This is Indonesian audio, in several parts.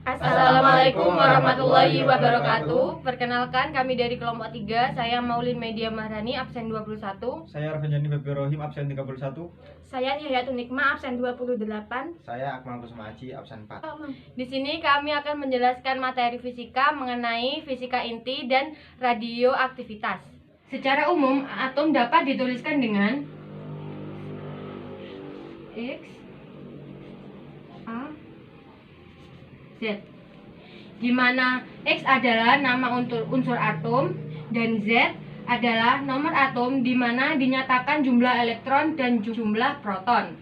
Assalamualaikum warahmatullahi wabarakatuh. Perkenalkan, kami dari kelompok 3. Saya Maulin Media Mahrani, absen 21. Saya Arfanjani Babirohim, absen 31. Saya Nihayatun Nikmah, absen 28. Saya Akmal Kusuma Aji, absen 4. Di sini kami akan menjelaskan materi fisika mengenai fisika inti dan radioaktivitas. Secara umum, atom dapat dituliskan dengan X, A, Z, di mana X adalah nama unsur atom dan Z adalah nomor atom di mana dinyatakan jumlah elektron dan jumlah proton.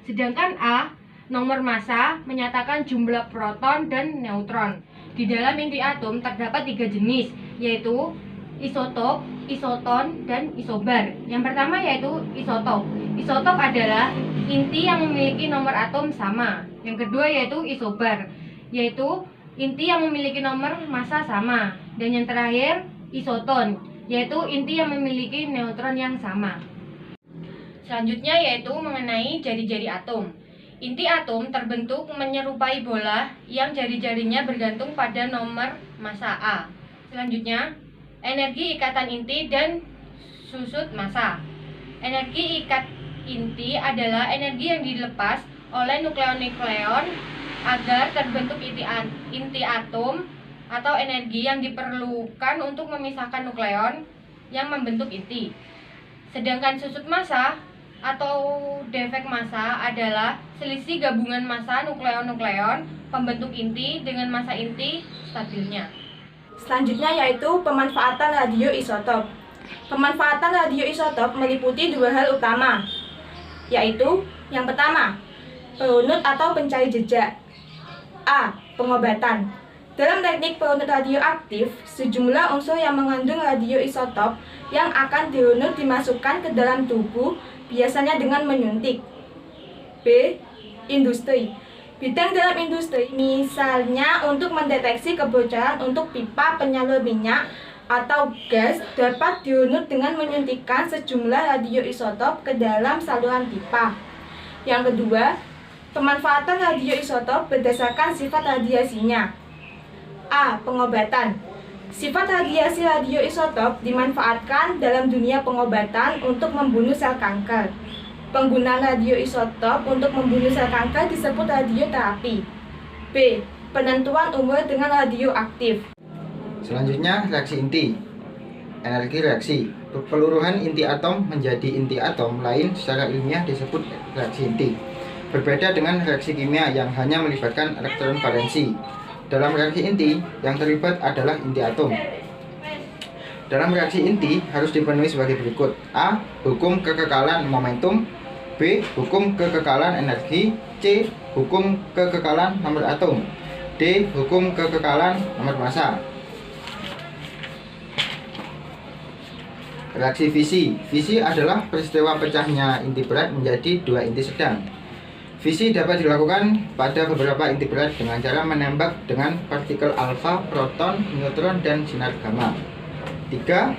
Sedangkan A, nomor massa, menyatakan jumlah proton dan neutron. Di dalam inti atom terdapat 3 jenis, yaitu isotop, isoton, dan isobar. Yang pertama yaitu isotop. Isotop adalah inti yang memiliki nomor atom sama. Yang kedua yaitu isobar, yaitu inti yang memiliki nomor massa sama. Dan yang terakhir isoton, yaitu inti yang memiliki neutron yang sama. Selanjutnya yaitu mengenai jari-jari atom. Inti atom terbentuk menyerupai bola yang jari-jarinya bergantung pada nomor massa A. Selanjutnya, energi ikatan inti dan susut massa. Energi ikat inti adalah energi yang dilepas oleh nukleon-nukleon agar terbentuk inti atom, atau energi yang diperlukan untuk memisahkan nukleon yang membentuk inti. Sedangkan susut massa atau defek massa adalah selisih gabungan massa nukleon-nukleon pembentuk inti dengan massa inti stabilnya. Selanjutnya yaitu pemanfaatan radioisotop. Pemanfaatan radioisotop meliputi 2 hal utama, yaitu yang pertama, perunut atau pencari jejak. A. Pengobatan. Dalam teknik perunut radioaktif, sejumlah unsur yang mengandung radioisotop yang akan dirunut dimasukkan ke dalam tubuh, biasanya dengan menyuntik. B. Industri. Bidang dalam industri, misalnya untuk mendeteksi kebocoran untuk pipa penyalur minyak atau gas, dapat dirunut dengan menyuntikkan sejumlah radioisotop ke dalam saluran pipa. Yang kedua, pemanfaatan radioisotop berdasarkan sifat radiasinya. A. Pengobatan. Sifat radiasi radioisotop dimanfaatkan dalam dunia pengobatan untuk membunuh sel kanker. Penggunaan radioisotop untuk membunuh sel kanker disebut radioterapi. B. Penentuan umur dengan radioaktif. Selanjutnya, reaksi inti. Energi reaksi. Peluruhan inti atom menjadi inti atom lain secara ilmiah disebut reaksi inti. Berbeda dengan reaksi kimia yang hanya melibatkan elektron valensi. Dalam reaksi inti, yang terlibat adalah inti atom. Dalam reaksi inti harus dipenuhi sebagai berikut. A. Hukum kekekalan momentum. B. Hukum kekekalan energi. C. Hukum kekekalan nomor atom. D. Hukum kekekalan nomor massa. Reaksi fisi. Fisi adalah peristiwa pecahnya inti berat menjadi 2 inti sedang. Fisi dapat dilakukan pada beberapa inti berat dengan cara menembak dengan partikel alfa, proton, neutron, dan sinar gamma. 3.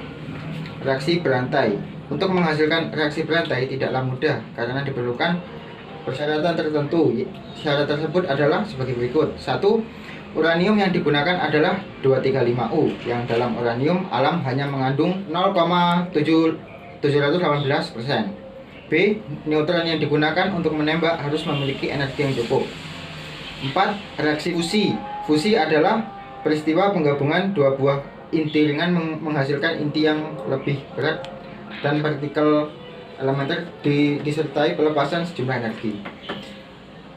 Reaksi berantai. Untuk menghasilkan reaksi berantai tidaklah mudah karena diperlukan persyaratan tertentu. Syarat tersebut adalah sebagai berikut. 1. Uranium yang digunakan adalah 235U, yang dalam uranium alam hanya mengandung 0,718%. B. Neutron yang digunakan untuk menembak harus memiliki energi yang cukup. 4. Reaksi fusi. Fusi adalah peristiwa penggabungan 2 buah inti ringan menghasilkan inti yang lebih berat dan partikel elementer disertai pelepasan sejumlah energi.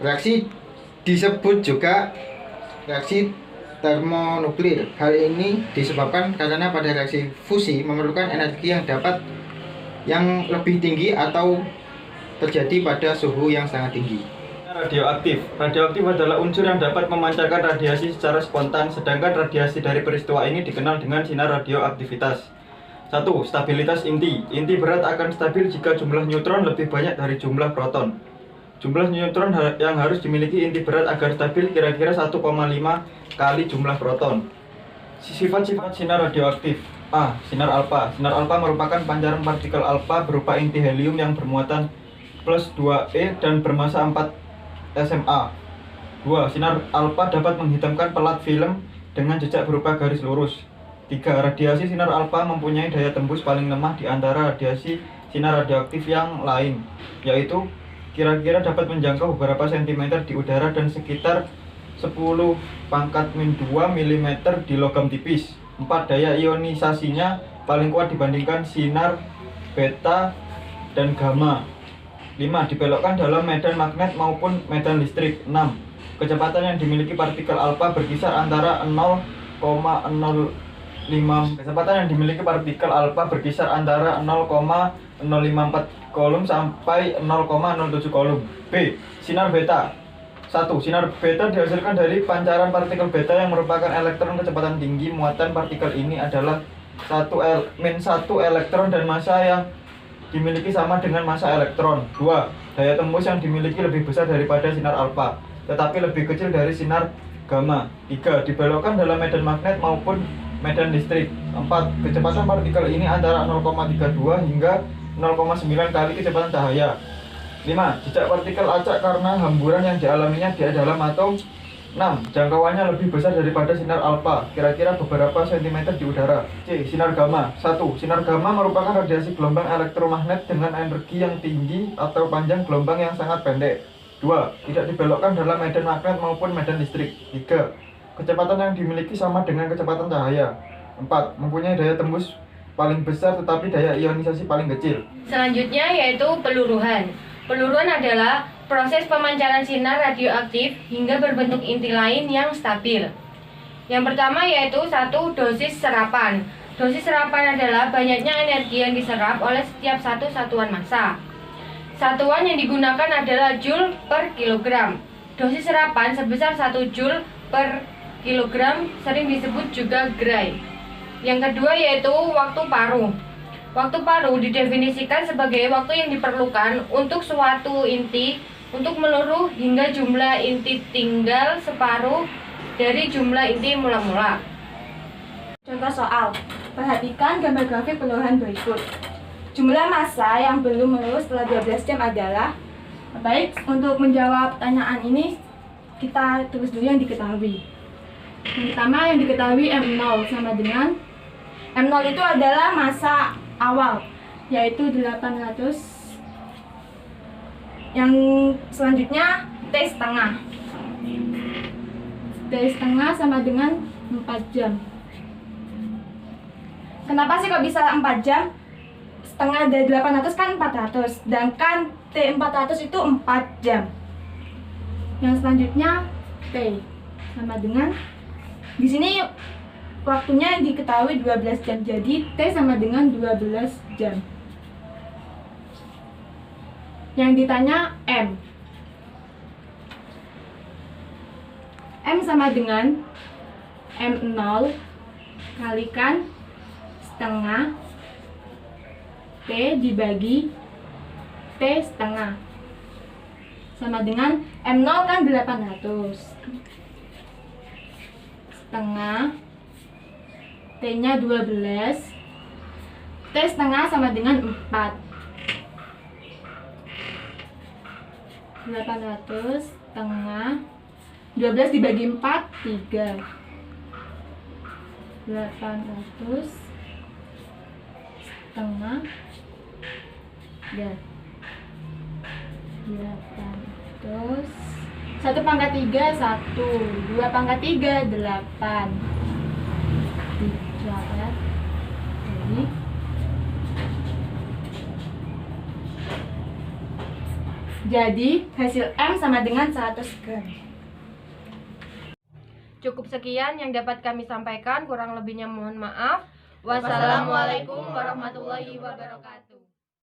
Reaksi disebut juga reaksi termonuklir. Hal ini disebabkan karena pada reaksi fusi memerlukan energi yang lebih tinggi atau terjadi pada suhu yang sangat tinggi. Radioaktif. Radioaktif adalah unsur yang dapat memancarkan radiasi secara spontan, sedangkan radiasi dari peristiwa ini dikenal dengan sinar radioaktivitas. 1. Stabilitas inti. Inti berat akan stabil jika jumlah neutron lebih banyak dari jumlah proton. Jumlah neutron yang harus dimiliki inti berat agar stabil kira-kira 1,5 kali jumlah proton. Sifat-sifat sinar radioaktif. A. Sinar alfa. Sinar alfa merupakan pancaran partikel alfa berupa inti helium yang bermuatan +2e dan bermassa 4 SMA. B. 2. Sinar alfa dapat menghitamkan pelat film dengan jejak berupa garis lurus. 3. Radiasi sinar alfa mempunyai daya tembus paling lemah di antara radiasi sinar radioaktif yang lain, yaitu kira-kira dapat menjangkau beberapa sentimeter di udara dan sekitar 10⁻²mm di logam tipis. 4. Daya ionisasinya paling kuat dibandingkan sinar beta dan gamma. 5. Dibelokkan dalam medan magnet maupun medan listrik. 6. Kecepatan yang dimiliki partikel alfa berkisar antara 0,054 coulomb sampai 0,07 coulomb. B. Sinar beta. 1. Sinar beta dihasilkan dari pancaran partikel beta yang merupakan elektron kecepatan tinggi. Muatan partikel ini adalah 1 elektron dan massa yang dimiliki sama dengan massa elektron. 2. Daya tembus yang dimiliki lebih besar daripada sinar alfa, tetapi lebih kecil dari sinar gamma. 3. Dibelokkan dalam medan magnet maupun medan listrik. 4. Kecepatan partikel ini antara 0,32 hingga 0,9 kali kecepatan cahaya. 5. Jejak partikel acak karena hamburan yang dialaminya di dalam atom. 6. Jangkauannya lebih besar daripada sinar alfa, kira-kira beberapa sentimeter di udara. C. Sinar gamma. 1. Sinar gamma merupakan radiasi gelombang elektromagnet dengan energi yang tinggi atau panjang gelombang yang sangat pendek. 2. Tidak dibelokkan dalam medan magnet maupun medan listrik. 3. Kecepatan yang dimiliki sama dengan kecepatan cahaya. 4. Mempunyai daya tembus paling besar tetapi daya ionisasi paling kecil. Selanjutnya yaitu peluruhan. Peluruhan adalah proses pemancaran sinar radioaktif hingga berbentuk inti lain yang stabil. Yang pertama yaitu 1. Dosis serapan. Dosis serapan adalah banyaknya energi yang diserap oleh setiap satu satuan massa. Satuan yang digunakan adalah joule per kilogram. Dosis serapan sebesar 1 joule per kilogram sering disebut juga Gray. Yang kedua yaitu waktu paruh. Waktu paruh didefinisikan sebagai waktu yang diperlukan untuk suatu inti untuk meluruh hingga jumlah inti tinggal separuh dari jumlah inti mula-mula. Contoh soal. Perhatikan gambar grafik peluruhan berikut. Jumlah massa yang belum melurus setelah 12 jam adalah. Baik, untuk menjawab pertanyaan ini kita tulis dulu yang diketahui. Yang pertama yang diketahui M0 sama dengan M0 itu adalah massa awal, yaitu 800. Yang selanjutnya T setengah. T setengah sama dengan 4 jam. Kenapa sih kok bisa 4 jam? Setengah dari 800 kan 400, sedangkan T400 itu 4 jam. Yang selanjutnya T sama dengan, di sini waktunya diketahui 12 jam, jadi T sama dengan 12 jam. Yang ditanya M. M sama dengan M0 kalikan setengah T dibagi T setengah, sama dengan M0 kan 800 setengah T nya 12, T setengah sama dengan 4. 800 setengah 12 dibagi 4 3. 800 setengah ya 800 1 pangkat 3 1, 2 pangkat 3 8. Jadi hasil M sama dengan 100 gram. Cukup sekian yang dapat kami sampaikan, kurang lebihnya mohon maaf. Wassalamualaikum warahmatullahi wabarakatuh.